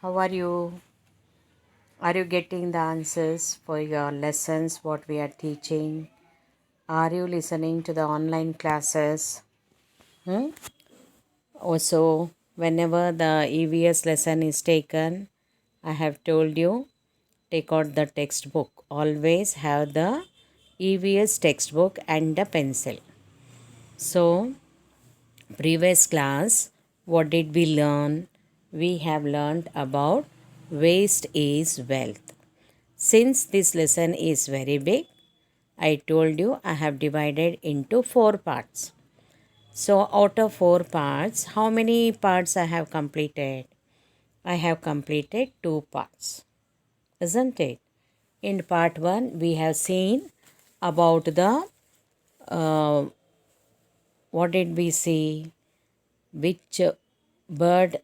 How are you? Are you getting the answers for your lessons, what we are teaching? Are you listening to the online classes? Hmm? Also, whenever the EVS lesson is taken, I have told you, take out the textbook. Always have the EVS textbook and the pencil. So, previous class, what did we learn? We have learned about waste is wealth. Since this lesson is very big, I told you I have divided into 4 parts. So out of 4 parts, how many parts I have completed? I have completed 2 parts, isn't it? In part 1, we have seen about the, uh, what did we see? Which bird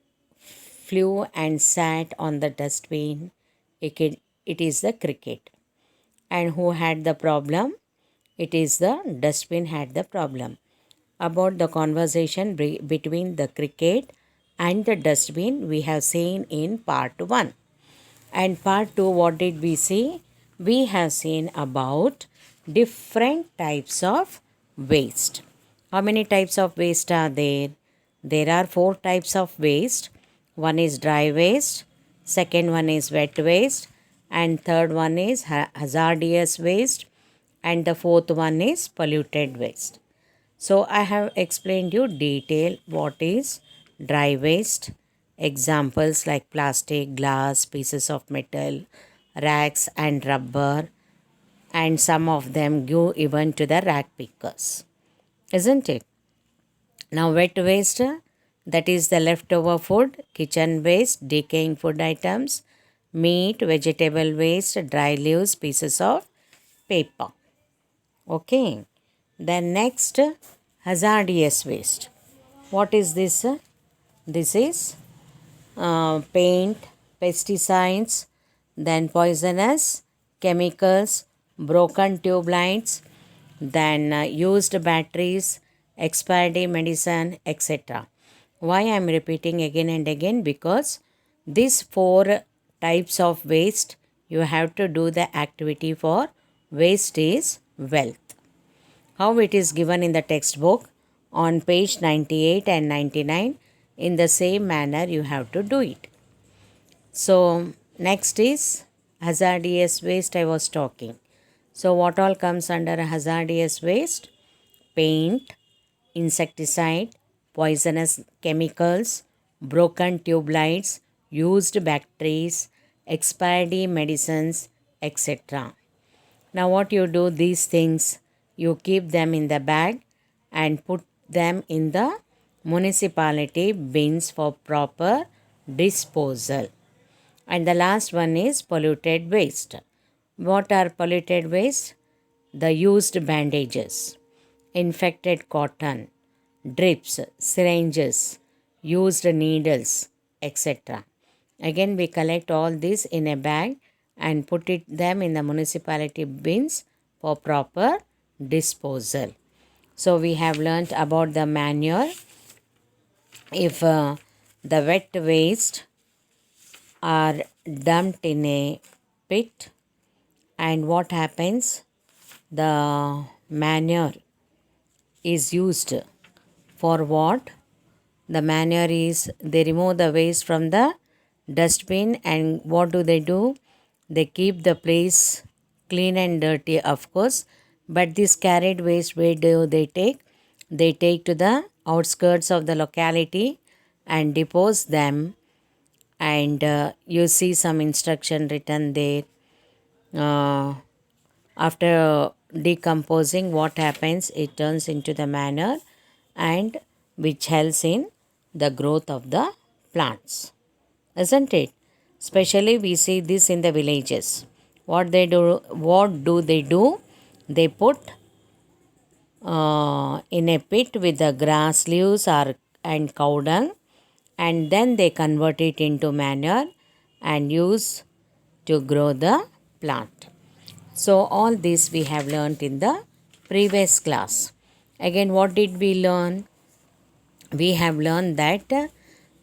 flew and sat on the dustbin? It is the cricket. And who had the problem? It is the dustbin had the problem. About the conversation between the cricket and the dustbin, we have seen in part 1. And part 2, what did we see? We have seen about different types of waste. How many types of waste are there? There are 4 types of waste. One is dry waste, second one is wet waste, and third one is hazardous waste, and the fourth one is polluted waste. So I have explained you detail what is dry waste, examples like plastic, glass, pieces of metal, rags and rubber, and some of them go even to the rag pickers, isn't it? Now wet waste, that is the leftover food, kitchen waste, decaying food items, meat, vegetable waste, dry leaves, pieces of paper. Okay. Then next, hazardous waste. What is this? This is paint, pesticides, then poisonous chemicals, broken tube lines, then used batteries, expiry medicine, etc. Why I am repeating again and again? Because these 4 types of waste, you have to do the activity for waste is wealth. How it is given in the textbook on page 98 and 99, in the same manner you have to do it. So next is hazardous waste I was talking. So what all comes under hazardous waste? Paint, insecticide, poisonous chemicals, broken tube lights, used batteries, expiry medicines, etc. Now what you do, these things, you keep them in the bag and put them in the municipality bins for proper disposal. And the last one is polluted waste. What are polluted waste? The used bandages, infected cotton, drips, syringes, used needles, etc. Again, we collect all this in a bag and put them in the municipality bins for proper disposal. So, we have learnt about the manure. If the wet waste are dumped in a pit, and what happens? The manure is used for what? The manure is, they remove the waste from the dustbin, and what do? They keep the place clean and dirty, of course. But this carried waste, where do they take? They take to the outskirts of the locality and depose them, and you see some instruction written there. Uh, After decomposing, what happens? It turns into the manure, and which helps in the growth of the plants, isn't it? Especially we see this in the villages. What do they do? They put in a pit with the grass leaves or and cow dung, and then they convert it into manure and use to grow the plant. So all this we have learnt in the previous class. Again, what did we learn? We have learned that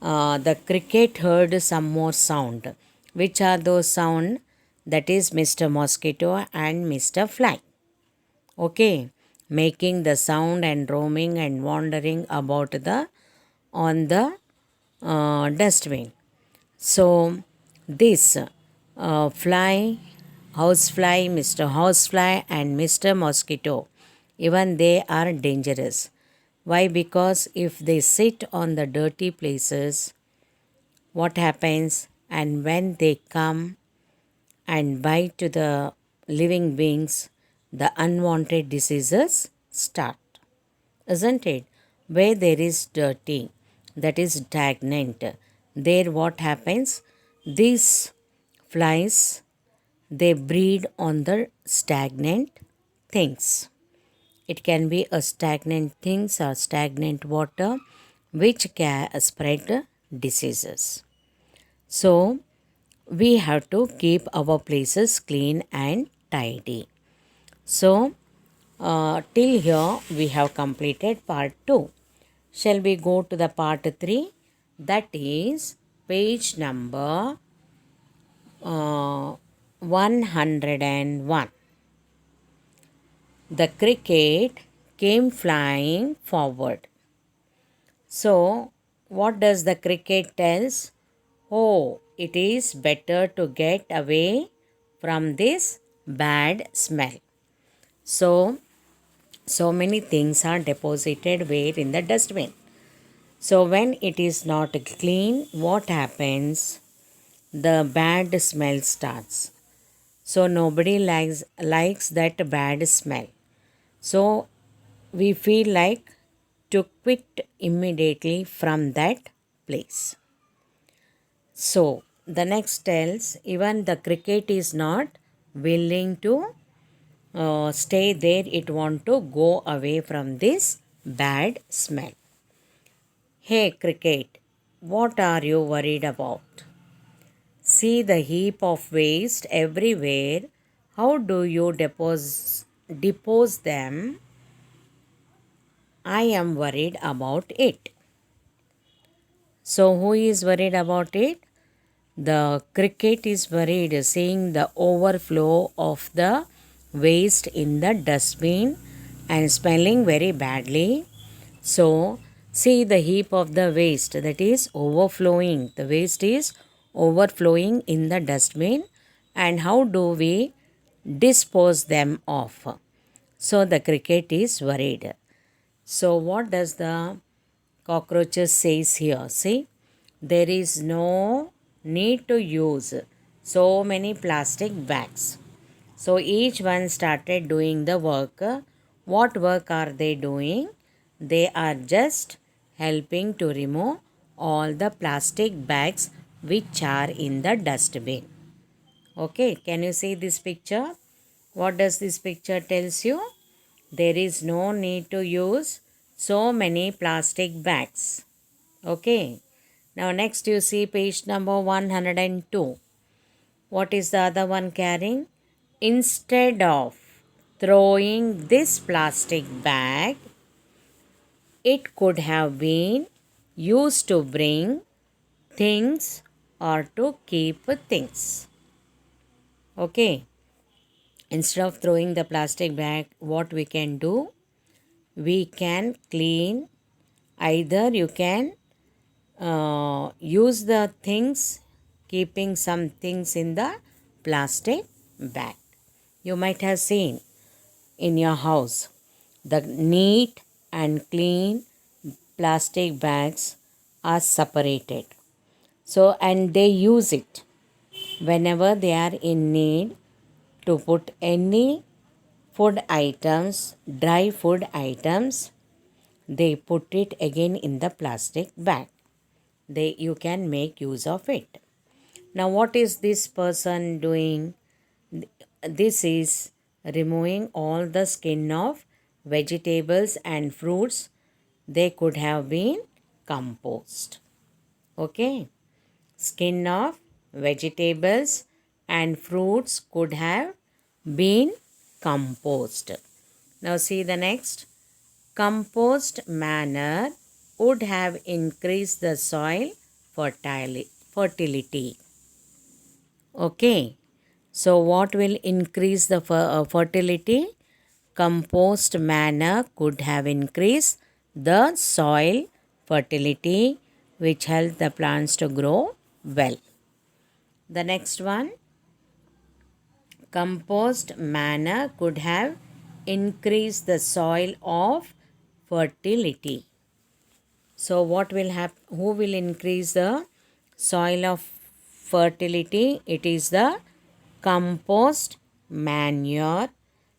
the cricket heard some more sound. Which are those sound? That is Mr. Mosquito and Mr. Fly. Okay, making the sound and roaming and wandering about the on the dustbin. So this fly, housefly, Mr. Housefly and Mr. Mosquito, even they are dangerous. Why? Because if they sit on the dirty places, what happens? And when they come and bite to the living beings, the unwanted diseases start, isn't it? Where there is dirty, that is stagnant, there what happens? These flies, they breed on the stagnant things. It can be a stagnant things or stagnant water which can spread diseases. So we have to keep our places clean and tidy. So till here we have completed part 2. Shall we go to the part 3? That is page number 101. The cricket came flying forward. So, what does the cricket tells? Oh, it is better to get away from this bad smell. So many things are deposited where in the dustbin. So when it is not clean, what happens? The bad smell starts. So nobody likes that bad smell. So we feel like to quit immediately from that place. So the next tells even the cricket is not willing to stay there. It want to go away from this bad smell. Hey cricket, what are you worried about? See the heap of waste everywhere. How do you depose them? I am worried about it. So, who is worried about it? The cricket is worried, seeing the overflow of the waste in the dustbin and smelling very badly. So, see the heap of the waste that is overflowing. The waste is overflowing in the dustbin, and how do we dispose them off? So, the cricket is worried. So, what does the cockroaches says here? See, there is no need to use so many plastic bags. So each one started doing the work. What work are they doing? They are just helping to remove all the plastic bags which are in the dustbin. Okay, can you see this picture? What does this picture tells you? There is no need to use so many plastic bags. Okay. Now next you see page number 102. What is the other one carrying? Instead of throwing this plastic bag, it could have been used to bring things or to keep things. Okay. Instead of throwing the plastic bag, what we can do? We can clean. Either you can use the things, keeping some things in the plastic bag. You might have seen in your house the neat and clean plastic bags are separated. So, and they use it whenever they are in need to put any food items, dry food items, they put it again in the plastic bag. You can make use of it. Now what is this person doing? This is removing all the skin of vegetables and fruits. They could have been compost. Okay. Skin of vegetables and fruits could have been compost. Now see the next. Compost manner would have increased the soil fertility. Okay. So, what will increase the fertility? Compost manure could have increased the soil fertility, which help the plants to grow well. The next one, compost manure could have increased the soil of fertility. So, what will happen? Who will increase the soil of fertility? It is the compost manure.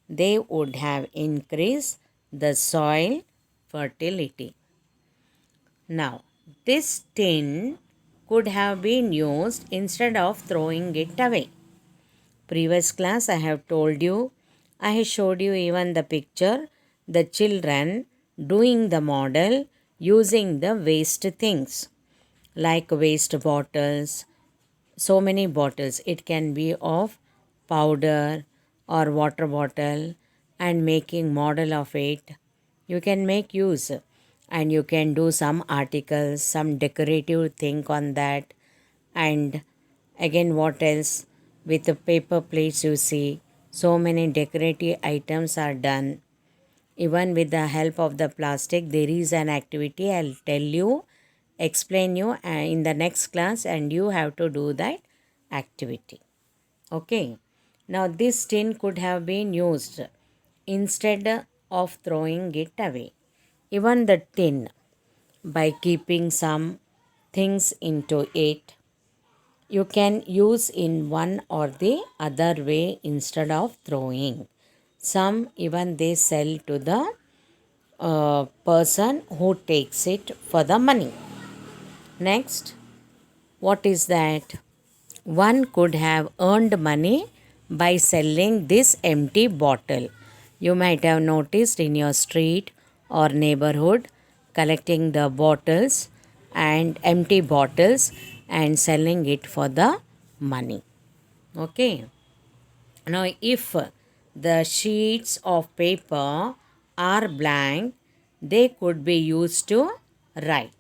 They would have increased the soil fertility. Now, this tin could have been used instead of throwing it away. Previous class I have told you, I have showed you even the picture, the children doing the model using the waste things like waste bottles, so many bottles. It can be of powder or water bottle and making model of it. You can make use and you can do some articles, some decorative thing on that. And again, what else? With the paper plates, you see, so many decorative items are done. Even with the help of the plastic, there is an activity I'll tell you, explain you in the next class, and you have to do that activity. Okay. Now, this tin could have been used instead of throwing it away. Even the tin, by keeping some things into it, you can use in one or the other way instead of throwing. Some even they sell to the person who takes it for the money. Next, what is that? One could have earned money by selling this empty bottle. You might have noticed in your street or neighborhood collecting the bottles and empty bottles and selling it for the money. Okay. Now, if the sheets of paper are blank, they could be used to write.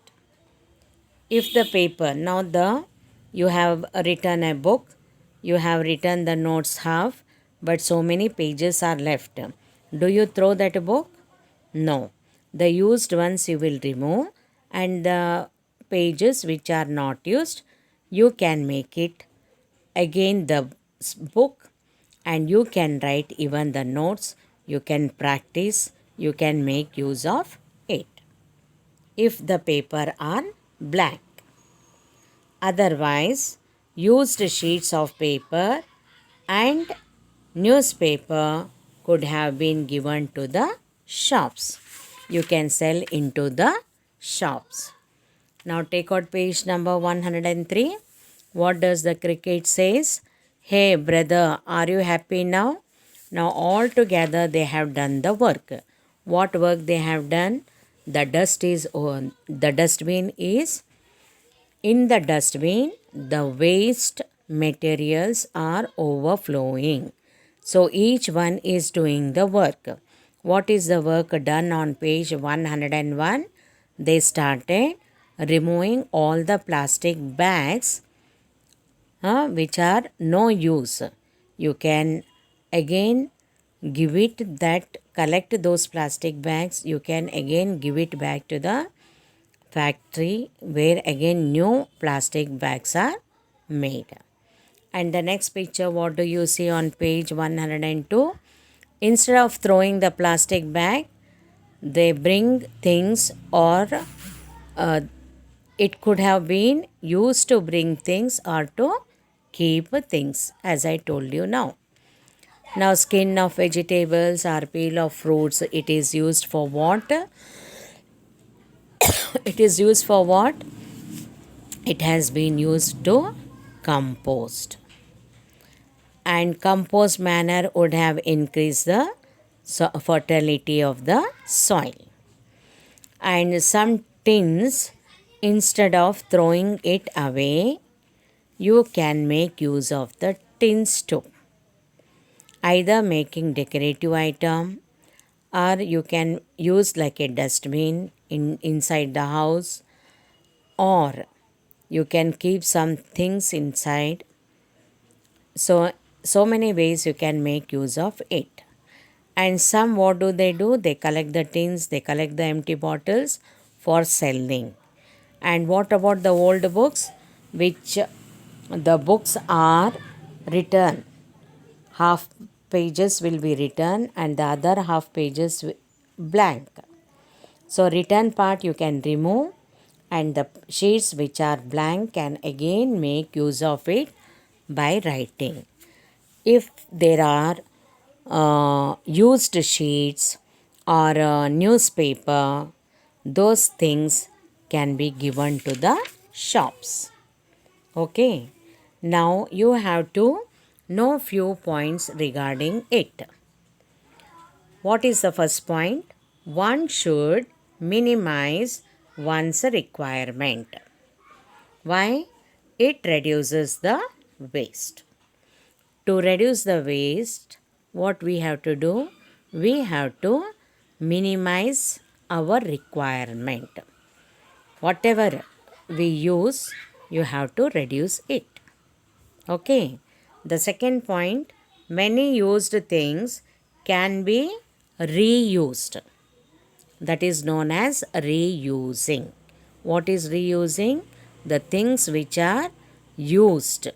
If the paper, now you have written a book, you have written the notes half, but so many pages are left. Do you throw that book? No. The used ones you will remove, and the pages which are not used, you can make it again the book, and you can write even the notes, you can practice, you can make use of it if the paper are blank. Otherwise, used sheets of paper and newspaper could have been given to the shops. You can sell into the shops. Now take out page number 103. What does the cricket says? Hey brother, are you happy now? Now all together they have done the work. What work they have done? The dustbin is in the dustbin, the waste materials are overflowing. So each one is doing the work. What is the work done on page 101? They started removing all the plastic bags which are no use. You can again give it that, collect those plastic bags, you can again give it back to the factory where again new plastic bags are made. And the next picture, what do you see on page 102? Instead of throwing the plastic bag, they bring things, or it could have been used to bring things or to keep things, as I told you now. Now, skin of vegetables or peel of fruits, it is used for what? It is used for what? It has been used to compost. And compost manure would have increased the fertility of the soil. And some tins, instead of throwing it away, you can make use of the tins too. Either making decorative item, or you can use like a dustbin inside the house, or You can keep some things inside. So many ways you can make use of it. And some, what do? They collect the tins, they collect the empty bottles for selling. And what about the old books? Which the books are written, half pages will be written and the other half pages blank. So written part you can remove, and the sheets which are blank can again make use of it by writing. If there are used sheets or newspaper, those things can be given to the shops. Okay. Now you have to know few points regarding it. What is the first point? One should minimize one's requirement. Why? It reduces the waste. To reduce the waste, what we have to do? We have to minimize our requirement. Whatever we use, you have to reduce it. Okay. The second point, many used things can be reused. That is known as reusing. What is reusing? The things which are used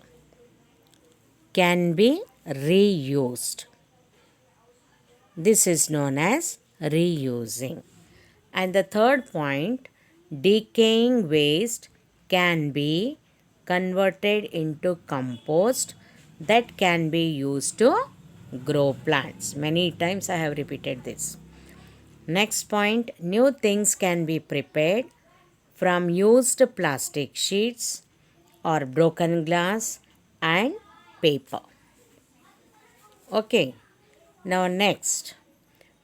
can be reused. This is known as reusing. And the third point, decaying waste can be converted into compost that can be used to grow plants. Many times I have repeated this. Next point, new things can be prepared from used plastic sheets or broken glass and paper. Okay. Now next,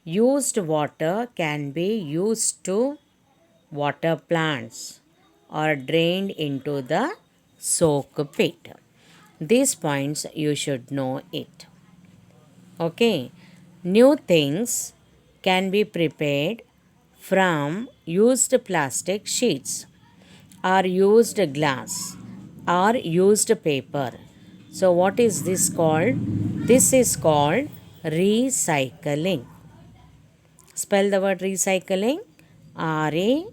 used water can be used to water plants or drained into the soak pit. These points you should know it. Okay. New things can be prepared from used plastic sheets or used glass or used paper. So what is this called? This is called recycling. Spell the word recycling. RACYCLING.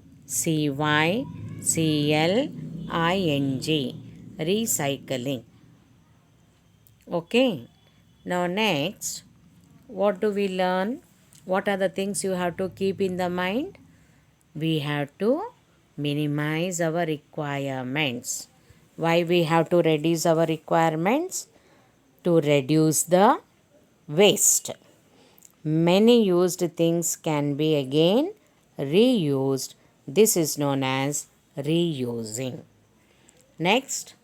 Recycling. Okay. Now next, what do we learn? What are the things you have to keep in the mind? We have to minimize our requirements. Why we have to reduce our requirements? To reduce the waste. Many used things can be again reused. This is known as reusing. Next,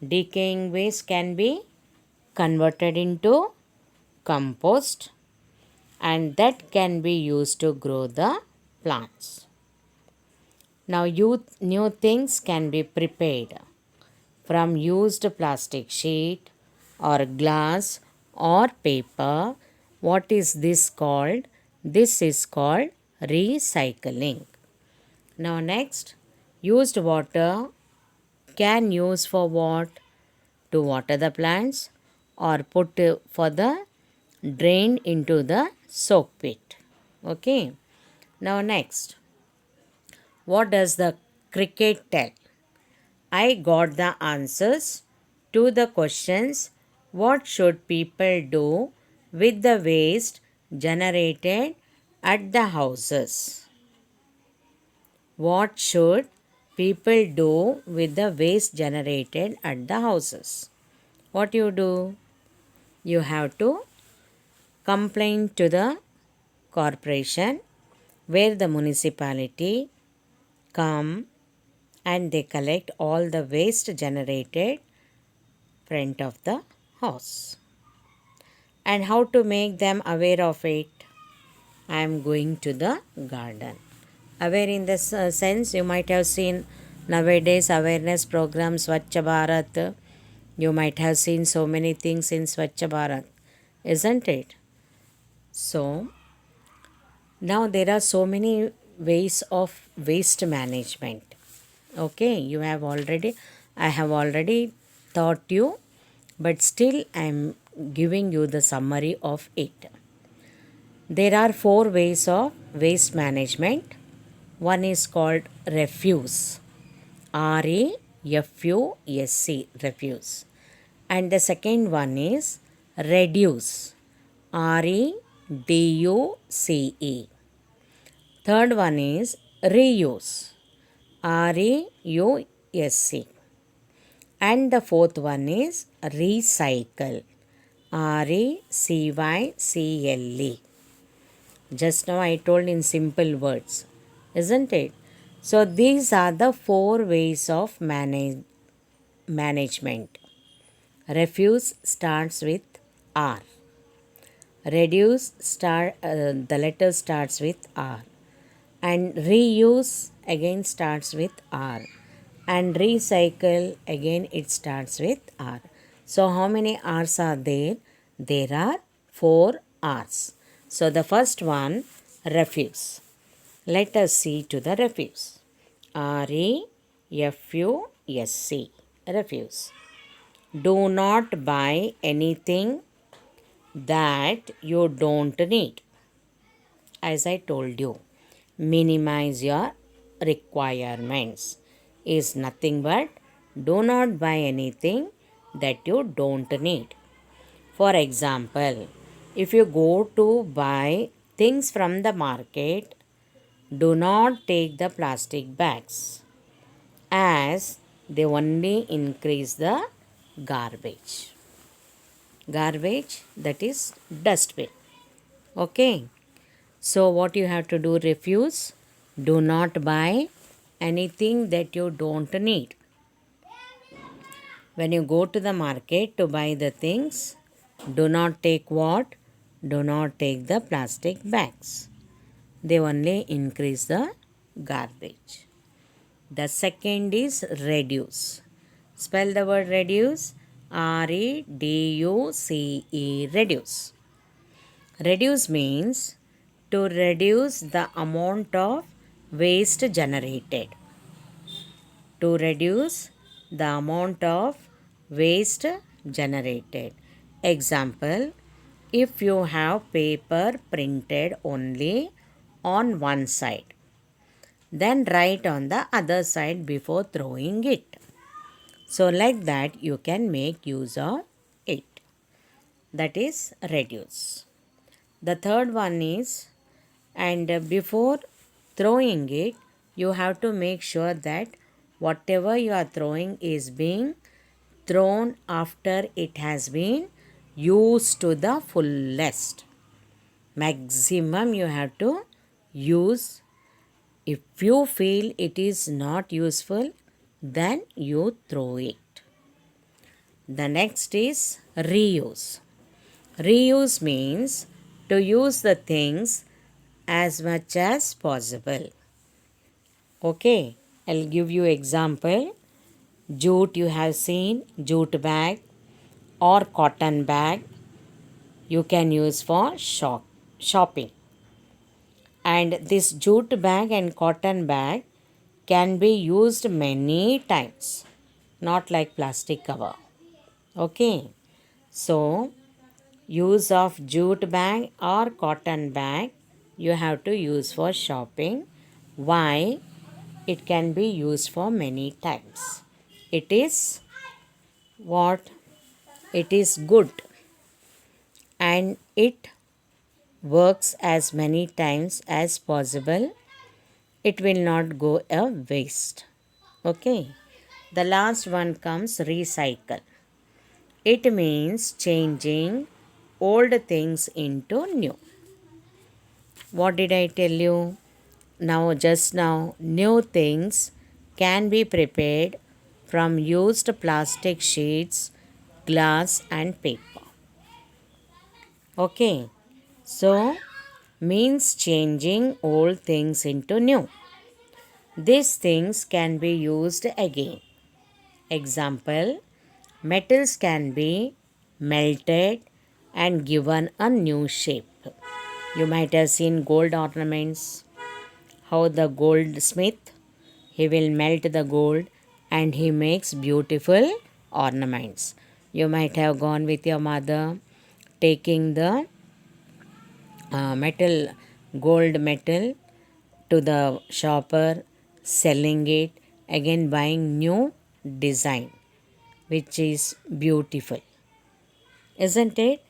decaying waste can be converted into compost and that can be used to grow the plants. Now new things can be prepared from used plastic sheet or glass or paper. What is this called? This is called recycling. Now next, used water can use for what? To water the plants or put for the drain into the soak pit. Okay. Now next, what does the cricket tell? I got the answers to the questions. What should people do with the waste generated at the houses? What should people do with the waste generated at the houses? What you do? You have to complain to the corporation where the municipality come and they collect all the waste generated front of the house. And how to make them aware of it? I am going to the garden. Aware in the sense, you might have seen nowadays awareness programs Swachh Bharat. You might have seen so many things in Swachh Bharat, isn't it? So now there are so many ways of waste management. Okay, you have already I have already taught you, but still I am giving you the summary of it. There are four ways of waste management. One is called refuse. RAFUSE, refuse. And the second one is reduce. REDUCE. Third one is reuse. REUSE. And the fourth one is recycle. RECYCLE. Just now I told in simple words, isn't it? So these are the four ways of management. Refuse starts with R. Reduce the letter starts with R. And reuse again starts with R. And recycle again it starts with R. So how many R's are there? There are 4 R's. So the first one, refuse. Let us see to the refuse. REFUSE. Refuse. Do not buy anything that you don't need. As I told you, minimize your requirements is nothing but do not buy anything that you don't need. For example, if you go to buy things from the market, do not take the plastic bags as they only increase the garbage. Garbage, that is dustbin. Okay. So what you have to do, refuse. Do not buy anything that you don't need. When you go to the market to buy the things, do not take what? Do not take the plastic bags. They only increase the garbage. The second is reduce. Spell the word reduce. REDUCE. Reduce. Reduce means to reduce the amount of waste generated. To reduce the amount of waste generated. Example, if you have paper printed only on one side, then write on the other side before throwing it. So like that you can make use of it. That is reduce. The third one is, and before throwing it, you have to make sure that whatever you are throwing is being thrown after it has been used to the fullest. Maximum you have to use. If you feel it is not useful, then you throw it. The next is reuse. Reuse means to use the things as much as possible. Okay, I'll give you example. Jute, you have seen jute bag or cotton bag you can use for shopping. And this jute bag and cotton bag can be used many times, not like plastic cover. Okay, so use of jute bag or cotton bag you have to use for shopping. Why? It can be used for many times. It is what? It is good and it works as many times as possible. It will not go a waste. Okay. The last one comes recycle. It means changing old things into new. What did I tell you? Just now, new things can be prepared from used plastic sheets, glass, and paper. Okay, so means changing old things into new. These things can be used again. Example, metals can be melted and given a new shape. You might have seen gold ornaments. How the goldsmith, he will melt the gold and he makes beautiful ornaments. You might have gone with your mother, taking the metal, gold metal to the shopper, selling it, again buying new design, which is beautiful, isn't it?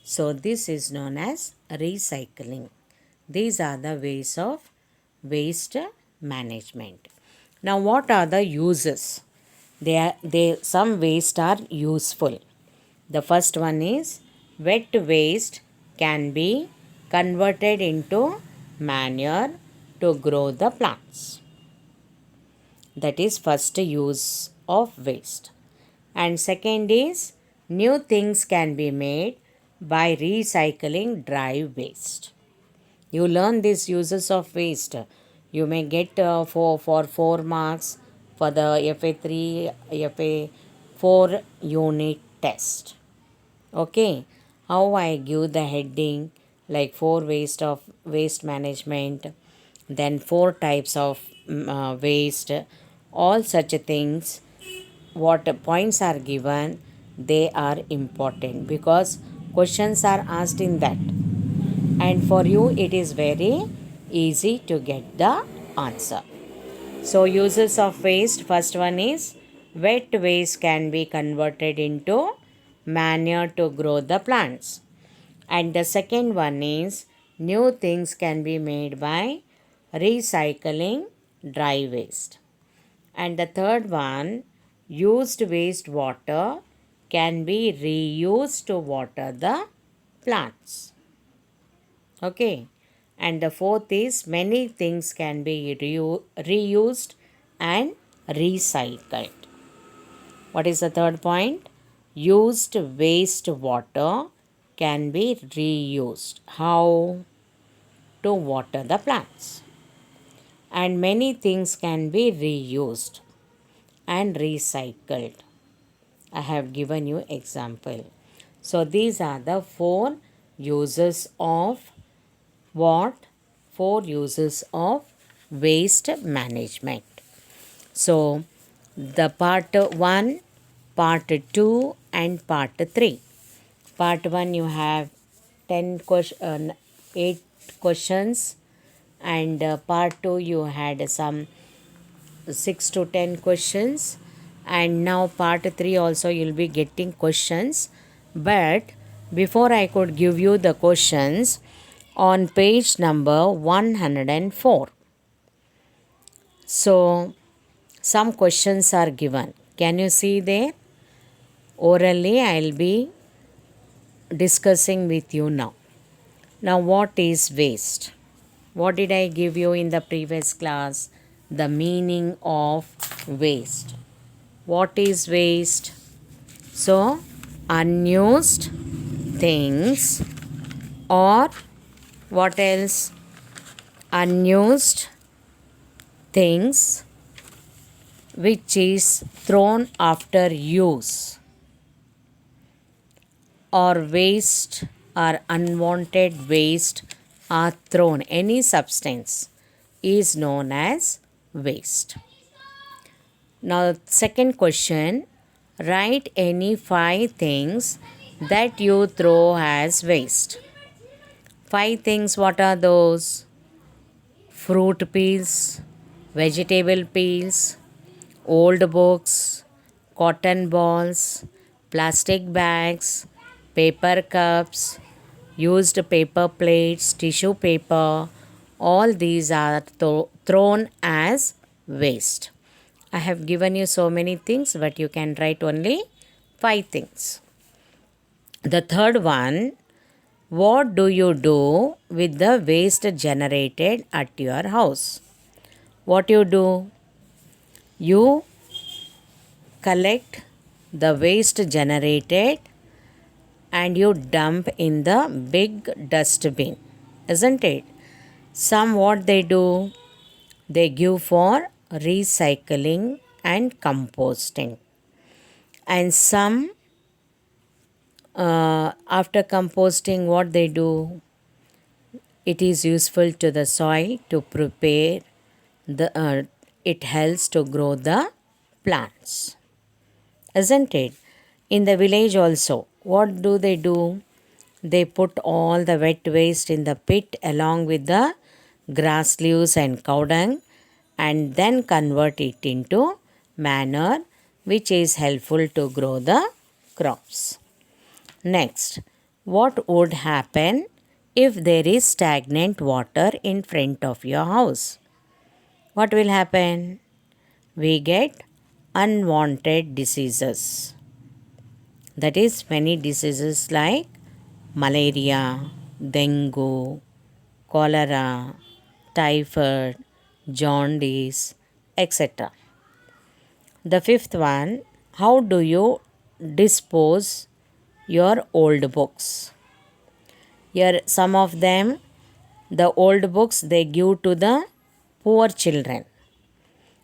So, this is known as recycling. These are the ways of waste management. Now, what are the uses? Some waste are useful. The first one is wet waste can be converted into manure to grow the plants. That is first use of waste. And second is new things can be made by recycling dry waste. You learn these uses of waste. You may get for 4 marks for the FA3, FA4 unit test. Okay, how I give the heading like 4 waste of waste management, then 4 types of waste, all such things. What points are given, they are important because questions are asked in that, and for you it is very easy to get the answer. So, uses of waste, first one is wet waste can be converted into manure to grow the plants. And the second one is new things can be made by recycling dry waste. And the third one, used waste water can be reused to water the plants. Okay. And the fourth is many things can be reused and recycled. What is the third point? Used waste water can be reused. How? To water the plants. And many things can be reused and recycled. I have given you example. So these are the 4 uses of what? 4 uses of waste management. So the part 1, part 2 and part 3. Part 1 you have 8 questions, and part 2 you had some 6 to 10 questions, and now part 3 also you'll be getting questions. But before I could give you the questions, on page number 104, so some questions are given. Can you see there? Orally I'll be discussing with you now. Now, what is waste? What did I give you in the previous class? The meaning of waste. What is waste? So, unused things, or what else? Unused things which is thrown after use, or waste or unwanted waste are thrown. Any substance is known as waste. Now, second question, write any 5 things that you throw as waste. 5 things, what are those? Fruit peels, vegetable peels, old books, cotton balls, plastic bags, paper cups, used paper plates, tissue paper, all these are thrown as waste. I have given you so many things, but you can write only 5 things. The third one, what do you do with the waste generated at your house? What you do? You collect the waste generated and you dump in the big dustbin, isn't it? Some what they do, they give for recycling and composting, and some after composting what they do, it is useful to the soil to prepare the it helps to grow the plants. Isn't it? In the village also, what do? They put all the wet waste in the pit along with the grass leaves and cow dung and then convert it into manure which is helpful to grow the crops. Next, what would happen if there is stagnant water in front of your house? What will happen? We get unwanted diseases. That is, many diseases like malaria, dengue, cholera, typhoid, jaundice, etc. The fifth one, how do you dispose your old books? Here, some of them, the old books they give to the poor children.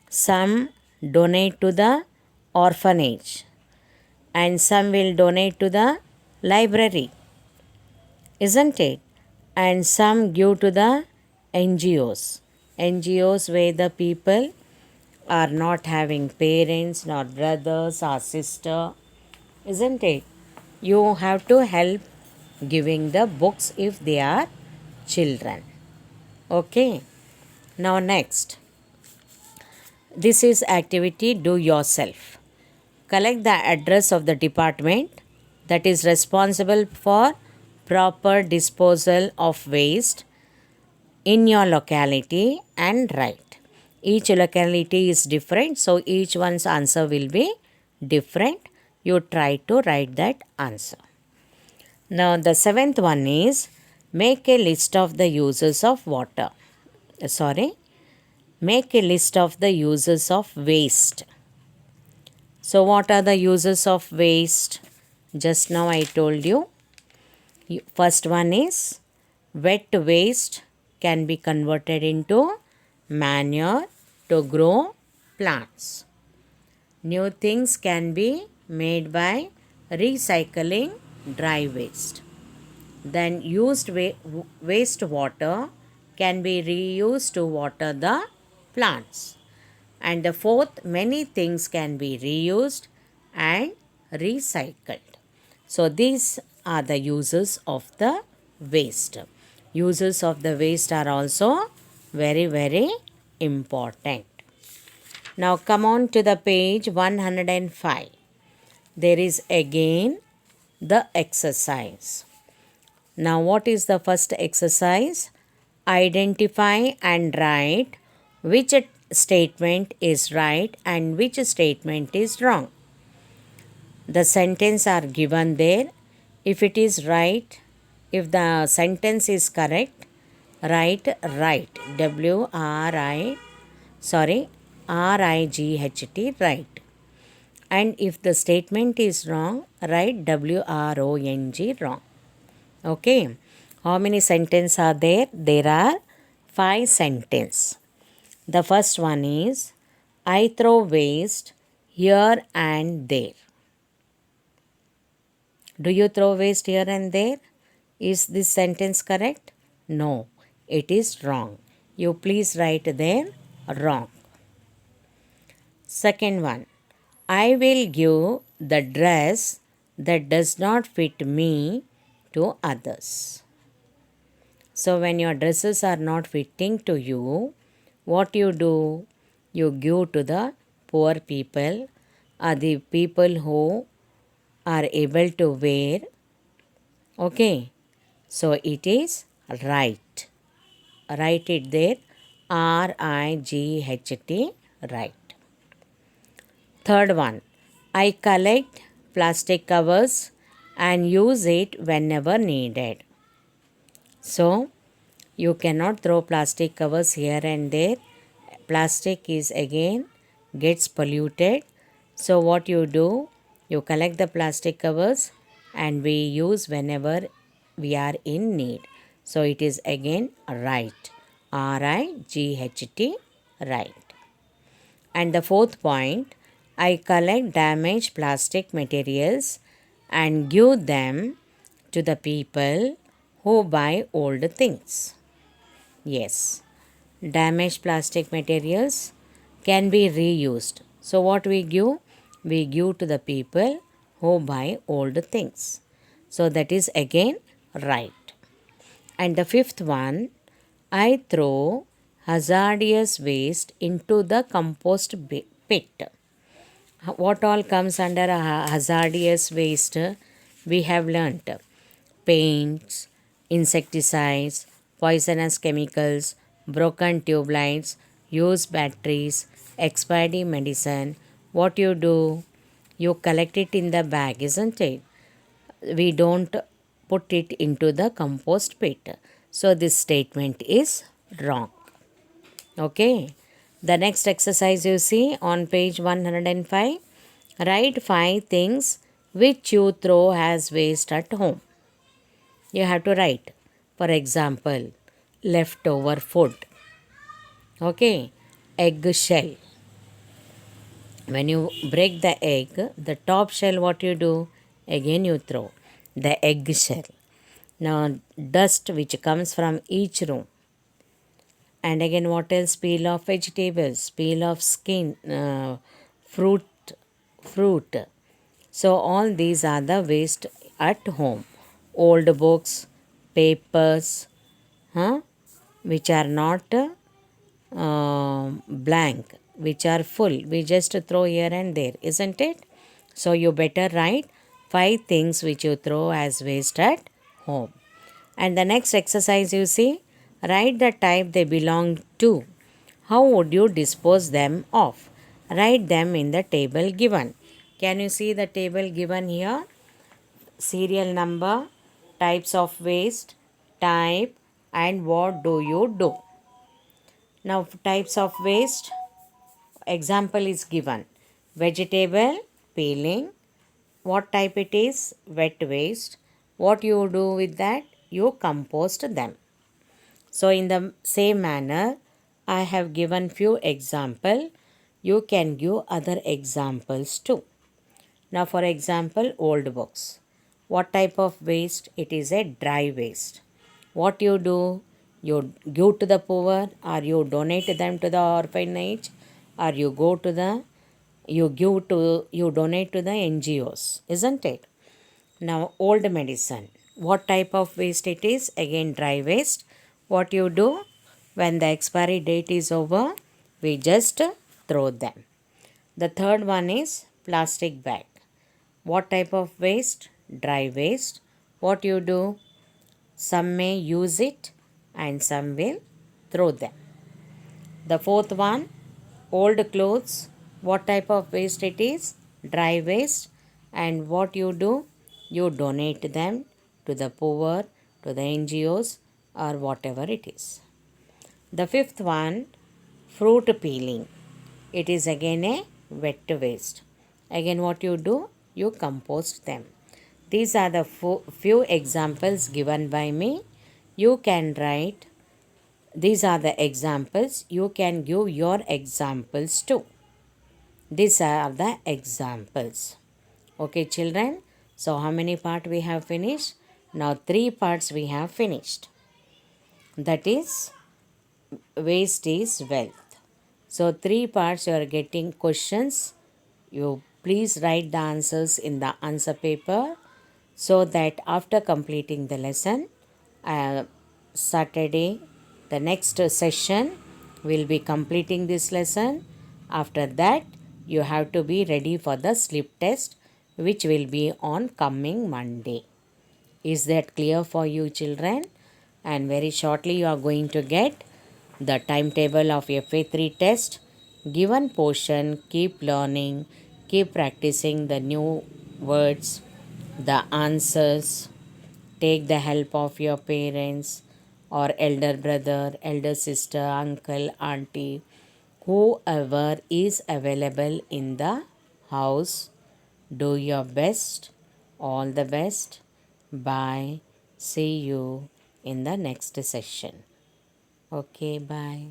Some donate to the orphanage and some will donate to the library, isn't it? And some give to the NGOs. NGOs where the people are not having parents, nor brothers or sister, isn't it? You have to help giving the books if they are children. Okay. Now next. This is activity do yourself. Collect the address of the department that is responsible for proper disposal of waste in your locality and write. Each locality is different, so each one's answer will be different. You try to write that answer. Now the seventh one is make a list of the uses of water. Make a list of the uses of waste. So what are the uses of waste? Just now I told you. First one is wet waste can be converted into manure to grow plants. New things can be made by recycling dry waste. Then used waste water can be reused to water the plants. And the fourth, many things can be reused and recycled. So these are the uses of the waste. Uses of the waste are also very, very important. Now come on to the page 105. There is again the exercise. Now what is the first exercise? Identify and write which statement is right and which statement is wrong. The sentence are given there. If it is right, if the sentence is correct, write right. R-I-G-H-T, right. And if the statement is wrong, write W-R-O-N-G, wrong. Okay. How many sentences are there? There are 5 sentences. The first one is, I throw waste here and there. Do you throw waste here and there? Is this sentence correct? No, it is wrong. You please write there wrong. Second one, I will give the dress that does not fit me to others. So when your dresses are not fitting to you, what you do? You give to the poor people or the people who are able to wear. Okay. So it is right. Write it there. R-I-G-H-T, right. Third one, I collect plastic covers and use it whenever needed. So you cannot throw plastic covers here and there. Plastic is again gets polluted. So what you do? You collect the plastic covers and we use whenever we are in need. So it is again right. R-I-G-H-T, right. And the fourth point, I collect damaged plastic materials and give them to the people who buy old things. Yes, damaged plastic materials can be reused. So what we give? We give to the people who buy old things. So that is again right. And the fifth one, I throw hazardous waste into the compost pit. What all comes under a hazardous waste? We have learnt paints, insecticides, poisonous chemicals, broken tube lights, used batteries, expired medicine. What you do? You collect it in the bag, isn't it? We don't put it into the compost pit. So this statement is wrong. Okay. The next exercise you see on page 105. Write 5 things which you throw as waste at home. You have to write. For example, leftover food. Okay. Egg shell. When you break the egg, the top shell, what you do? Again you throw the egg shell. Now dust which comes from each room. And again what else? Peel of vegetables, peel of skin, fruit. So all these are the waste at home. Old books, papers, which are not blank, which are full. We just throw here and there, isn't it? So you better write 5 things which you throw as waste at home. And the next exercise you see, write the type they belong to. How would you dispose them of? Write them in the table given. Can you see the table given here? Serial number, types of waste, type, and what do you do? Now types of waste, example is given. Vegetable peeling. What type it is? Wet waste. What you do with that? You compost them. So in the same manner, I have given few example. You can give other examples too. Now for example, old books. What type of waste? It is a dry waste. What you do? You give to the poor, or you donate them to the orphanage, or you go to the you donate to the NGOs, isn't it? Now old medicine. What type of waste it is? Again dry waste. What you do? When the expiry date is over, we just throw them. The third one is plastic bag. What type of waste? Dry waste. What you do? Some may use it and some will throw them. The fourth one, old clothes. What type of waste it is? Dry waste. And what you do? You donate them to the poor, to the NGOs, or whatever it is. The fifth one, fruit peeling. It is again a wet waste. Again what you do? You compost them. These are the few examples given by me. You can write, these are the examples. You can give your examples too. These are the examples. Okay, children. So how many parts we have finished? Now 3 parts we have finished. That is, waste is wealth. So 3 parts you are getting questions. You please write the answers in the answer paper, so that after completing the lesson, Saturday, the next session will be completing this lesson. After that, you have to be ready for the slip test, which will be on coming Monday. Is that clear for you, children? And very shortly you are going to get the timetable of FA3 test. Given portion, keep learning, keep practicing the new words, the answers. Take the help of your parents or elder brother, elder sister, uncle, auntie, whoever is available in the house. Do your best. All the best. Bye. See you in the next session. Okay, bye.